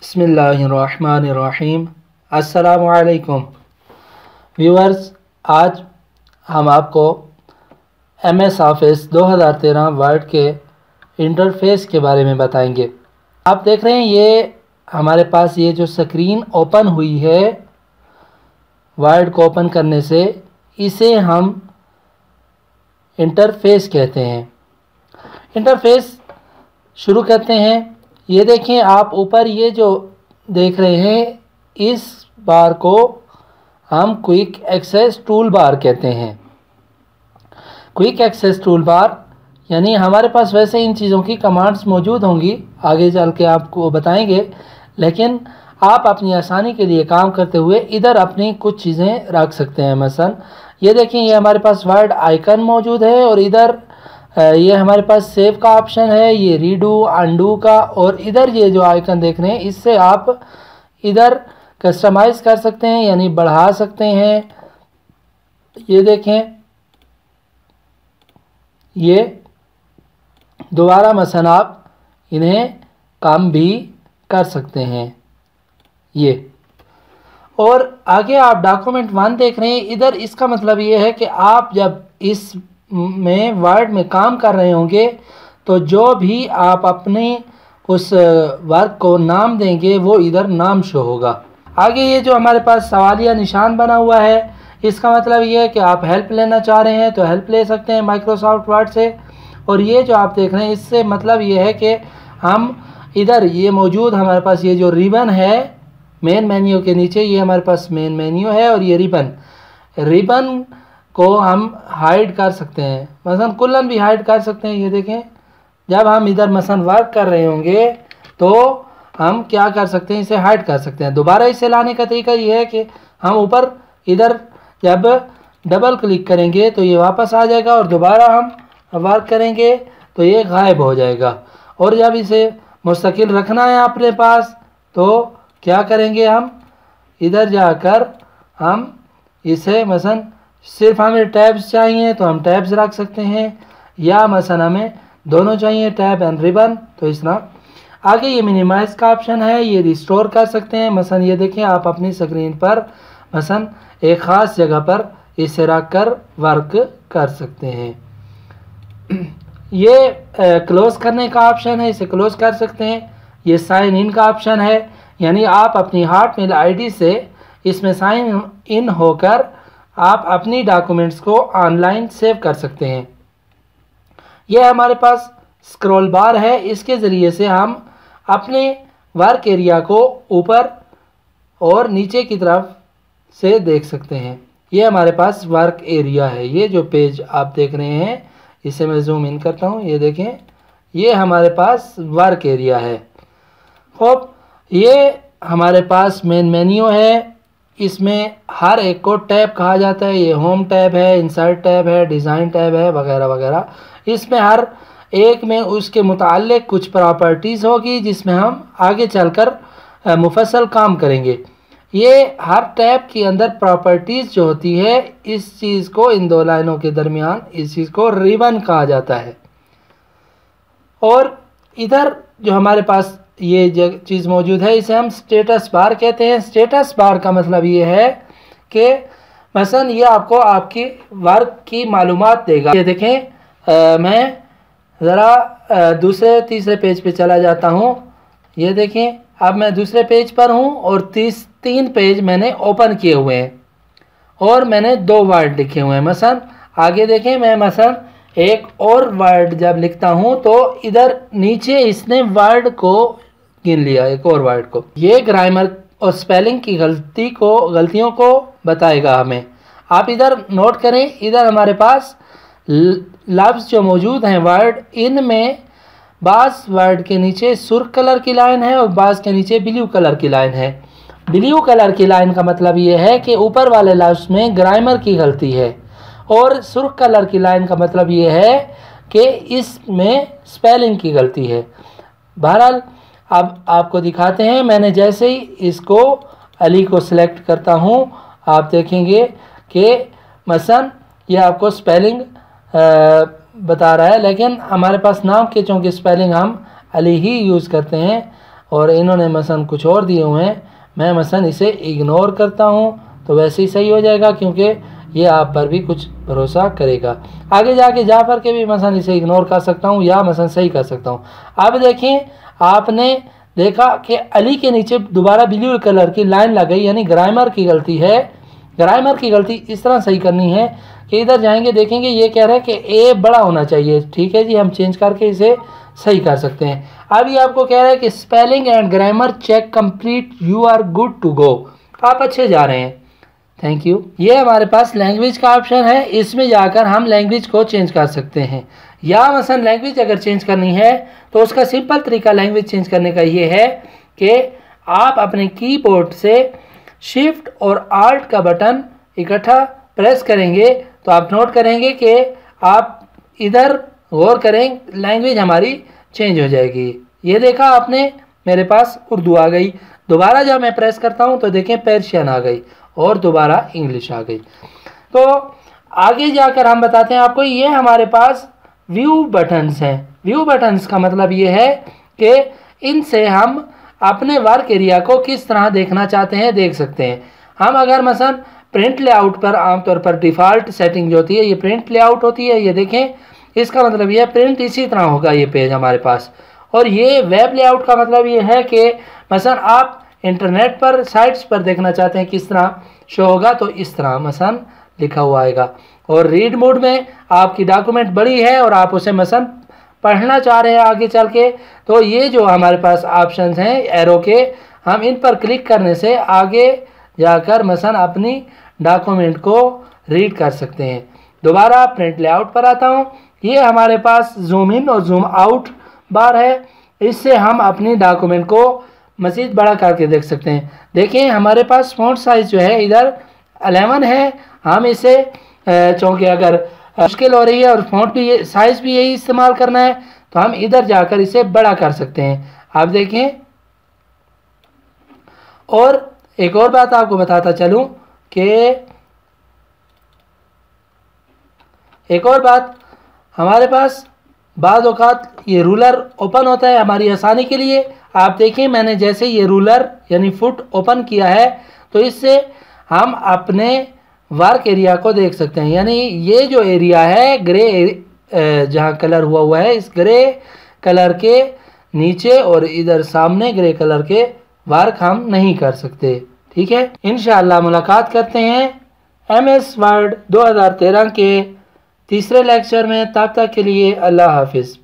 बिस्मिल्लाहिर्रहमानिर्रहीम। अस्सलामुअलैकुम व्यूअर्स, आज हम आपको MS ऑफिस 2013 वर्ड के इंटरफेस के बारे में बताएंगे। आप देख रहे हैं ये हमारे पास ये जो स्क्रीन ओपन हुई है वर्ड को ओपन करने से, इसे हम इंटरफेस कहते हैं। इंटरफेस शुरू करते हैं। ये देखें आप ऊपर ये जो देख रहे हैं, इस बार को हम क्विक एक्सेस टूल बार कहते हैं। क्विक एक्सेस टूल बार यानी हमारे पास वैसे इन चीज़ों की कमांड्स मौजूद होंगी, आगे चल के आपको बताएंगे, लेकिन आप अपनी आसानी के लिए काम करते हुए इधर अपनी कुछ चीज़ें रख सकते हैं। मसलन ये देखें, ये हमारे पास वर्ड आइकन मौजूद है और इधर ये हमारे पास सेव का ऑप्शन है, ये रीडू अंडू का, और इधर ये जो आइकन देख रहे हैं इससे आप इधर कस्टमाइज़ कर सकते हैं यानी बढ़ा सकते हैं। ये देखें, ये दोबारा मसलन आप इन्हें कम भी कर सकते हैं। ये और आगे आप डॉक्यूमेंट 1 देख रहे हैं, इधर इसका मतलब ये है कि आप जब इस में वर्ड में काम कर रहे होंगे तो जो भी आप अपने उस वर्क को नाम देंगे वो इधर नाम शो होगा। आगे ये जो हमारे पास सवालिया निशान बना हुआ है, इसका मतलब ये है कि आप हेल्प लेना चाह रहे हैं तो हेल्प ले सकते हैं माइक्रोसॉफ्ट वर्ड से। और ये जो आप देख रहे हैं इससे मतलब ये है कि हम इधर ये मौजूद हमारे पास ये जो रिबन है मेन मेन्यू के नीचे, ये हमारे पास मेन मेन्यू है और ये रिबन को हम हाइड कर सकते हैं। मसलन कुल्लन भी हाइड कर सकते हैं। ये देखें, जब हम इधर मसलन वर्क कर रहे होंगे तो हम क्या कर सकते हैं, इसे हाइड कर सकते हैं। दोबारा इसे लाने का तरीका ये है कि हम ऊपर इधर जब डबल क्लिक करेंगे तो ये वापस आ जाएगा और दोबारा हम वर्क करेंगे तो ये गायब हो जाएगा। और जब इसे मुस्तकिल रखना है अपने पास तो क्या करेंगे, हम इधर जाकर हम इसे मसलन सिर्फ हमें टैब्स चाहिए तो हम टैब्स रख सकते हैं, या मसलन हमें दोनों चाहिए टैब एंड रिबन, तो इस तरह। आगे ये मिनिमाइज का ऑप्शन है, ये रिस्टोर कर सकते हैं। मसलन ये देखें, आप अपनी स्क्रीन पर मसलन एक ख़ास जगह पर इसे रख कर वर्क कर सकते हैं। ये क्लोज करने का ऑप्शन है, इसे क्लोज कर सकते हैं। ये साइन इन का ऑप्शन है, यानी आप अपनी हॉटमेल आईडी से इसमें साइन इन होकर आप अपनी डॉक्यूमेंट्स को ऑनलाइन सेव कर सकते हैं। यह हमारे पास स्क्रॉल बार है, इसके ज़रिए से हम अपने वर्क एरिया को ऊपर और नीचे की तरफ से देख सकते हैं। यह हमारे पास वर्क एरिया है। ये जो पेज आप देख रहे हैं इसे मैं जूम इन करता हूँ, ये देखें, ये हमारे पास वर्क एरिया है। खूब, ये हमारे पास मेन मेन्यू है, इसमें हर एक को टैब कहा जाता है। ये होम टैब है, इंसर्ट टैब है, डिज़ाइन टैब है, वगैरह वगैरह। इसमें हर एक में उसके मुताल्लिक कुछ प्रॉपर्टीज़ होगी जिसमें हम आगे चलकर मुफस्सल काम करेंगे। ये हर टैब के अंदर प्रॉपर्टीज़ जो होती है, इस चीज़ को इन दो लाइनों के दरमियान इस चीज़ को रिबन कहा जाता है। और इधर जो हमारे पास ये चीज़ मौजूद है इसे हम स्टेटस बार कहते हैं। स्टेटस बार का मतलब ये है कि मसलन ये आपको आपकी वर्क की मालूमात देगा। ये देखें, मैं ज़रा दूसरे तीसरे पेज पे चला जाता हूँ। ये देखें, अब मैं दूसरे पेज पर हूँ और 3 पेज मैंने ओपन किए हुए हैं और मैंने 2 वर्ड लिखे हुए हैं। मसलन आगे देखें, मैं मसलन एक और वर्ड जब लिखता हूँ तो इधर नीचे इसने वर्ड को गिन लिया, एक और वर्ड को। ये ग्रामर और स्पेलिंग की गलतियों को बताएगा हमें। आप इधर नोट करें, इधर हमारे पास लफ्ज़ जो मौजूद हैं वर्ड, इनमें बाज़ वर्ड के नीचे सुर्ख कलर की लाइन है और बाज़ के नीचे ब्लू कलर की लाइन है। ब्लू कलर की लाइन का मतलब ये है कि ऊपर वाले लफ्ज़ में ग्रामर की गलती है, और सुर्ख कलर की लाइन का मतलब ये है कि इसमें स्पेलिंग की गलती है। बहरहाल अब आपको दिखाते हैं। मैंने जैसे ही इसको अली को सिलेक्ट करता हूँ, आप देखेंगे कि मसलन यह आपको स्पेलिंग बता रहा है, लेकिन हमारे पास नाम के चूँकि स्पेलिंग हम अली ही यूज़ करते हैं, और इन्होंने मसलन कुछ और दिए हुए हैं, मैं मसलन इसे इग्नोर करता हूँ तो वैसे ही सही हो जाएगा, क्योंकि ये आप पर भी कुछ भरोसा करेगा। आगे जाके जाफर के भी मसलन इसे इग्नोर कर सकता हूँ या मसलन सही कर सकता हूँ। अब देखें, आपने देखा कि अली के नीचे दोबारा ब्लू कलर की लाइन लग गई, यानी ग्रामर की गलती है। ग्रामर की गलती इस तरह सही करनी है कि इधर जाएंगे, देखेंगे ये कह रहा है कि ए बड़ा होना चाहिए। ठीक है जी, हम चेंज करके इसे सही कर सकते हैं। अब ये आपको कह रहा है कि spelling and grammar check complete, you are good to go, आप अच्छे जा रहे हैं, थैंक यू। ये हमारे पास लैंग्वेज का ऑप्शन है, इसमें जाकर हम लैंग्वेज को चेंज कर सकते हैं। या मसलन लैंग्वेज अगर चेंज करनी है तो उसका सिंपल तरीका लैंग्वेज चेंज करने का ये है कि आप अपने कीबोर्ड से शिफ्ट और आल्ट का बटन इकट्ठा प्रेस करेंगे तो आप नोट करेंगे कि आप इधर गौर करें, लैंग्वेज हमारी चेंज हो जाएगी। ये देखा आपने, मेरे पास उर्दू आ गई। दोबारा जब मैं प्रेस करता हूँ तो देखें पर्शियन आ गई और दोबारा इंग्लिश आ गई। तो आगे जाकर हम बताते हैं आपको, ये हमारे पास व्यू बटन्स हैं। व्यू बटन्स का मतलब ये है कि इनसे हम अपने वर्क एरिया को किस तरह देखना चाहते हैं देख सकते हैं। हम अगर मसलन प्रिंट लेआउट पर आमतौर पर डिफ़ॉल्ट सेटिंग जो होती है ये प्रिंट लेआउट होती है, ये देखें, इसका मतलब ये प्रिंट इसी तरह होगा ये पेज हमारे पास। और ये वेब लेआउट का मतलब ये है कि मसलन आप इंटरनेट पर साइट्स पर देखना चाहते हैं किस तरह शो होगा, तो इस तरह मसलन लिखा हुआ आएगा। और रीड मोड में आपकी डॉक्यूमेंट बड़ी है और आप उसे मसलन पढ़ना चाह रहे हैं आगे चल के, तो ये जो हमारे पास ऑप्शंस हैं एरो के, हम इन पर क्लिक करने से आगे जाकर मसलन अपनी डॉक्यूमेंट को रीड कर सकते हैं। दोबारा प्रिंट लेआउट पर आता हूँ, ये हमारे पास जूम इन और जूम आउट बार है, इससे हम अपनी डॉक्यूमेंट को मज़ीद बड़ा करके देख सकते हैं। देखिए हमारे पास फ़ॉन्ट साइज़ जो है इधर 11 है, हम इसे चूँकि अगर मुश्किल हो रही है और फ़ॉन्ट भी साइज़ भी यही इस्तेमाल करना है तो हम इधर जाकर इसे बड़ा कर सकते हैं। आप देखें, और एक और बात आपको बताता चलूँ कि एक और बात, हमारे पास बाद औक़ात ये रूलर ओपन होता है हमारी आसानी के लिए। आप देखें, मैंने जैसे ये रूलर यानी फुट ओपन किया है तो इससे हम अपने वर्क एरिया को देख सकते हैं। यानी ये जो एरिया है ग्रे जहाँ कलर हुआ है, इस ग्रे कलर के नीचे और इधर सामने ग्रे कलर के वर्क हम नहीं कर सकते। ठीक है, इंशाअल्लाह मुलाकात करते हैं MS वर्ड 2013 के तीसरे लेक्चर में। तब तक के लिए अल्लाह हाफिज़।